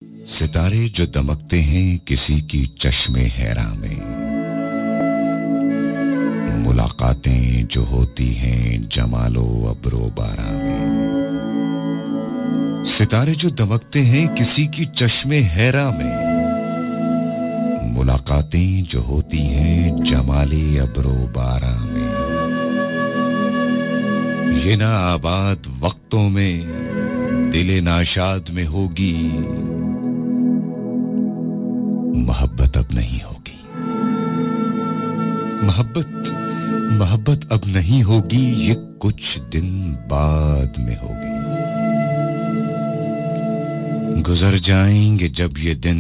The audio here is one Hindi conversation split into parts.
सितारे जो दमकते हैं किसी की चश्मे हैरा में, मुलाकातें जो होती हैं जमालो अब्रो बारा में। सितारे जो दमकते हैं किसी की चश्मे हैरा में, मुलाकातें जो होती हैं जमाले अब्रो बारा में। ये ना आबाद वक्तों में दिले नाशाद में होगी, मोहब्बत अब नहीं होगी। मोहब्बत अब नहीं होगी, ये कुछ दिन बाद में होगी। गुजर जाएंगे जब ये दिन,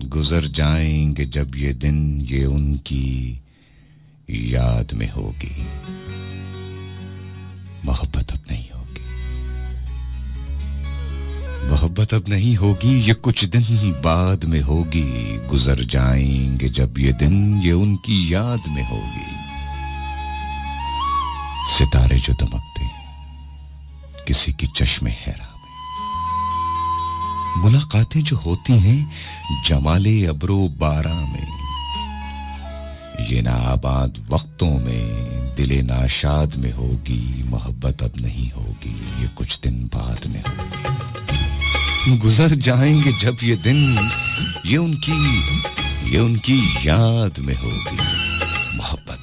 गुजर जाएंगे जब ये दिन, ये उनकी याद में होगी। मोहब्बत अब नहीं होगी, मोहब्बत अब नहीं होगी, ये कुछ दिन बाद में होगी। गुजर जाएंगे जब ये दिन, ये उनकी याद में होगी। सितारे जो दमकते हैं किसी की चश्मे हैरा में, मुलाकातें जो होती हैं जमाले अब्रो बारा में। ये ना आबाद वक्तों में दिले नाशाद में होगी, मोहब्बत अब नहीं होगी, ये कुछ दिन बाद में होगी। गुजर जाएंगे जब ये दिन, ये उनकी याद में होगी। मोहब्बत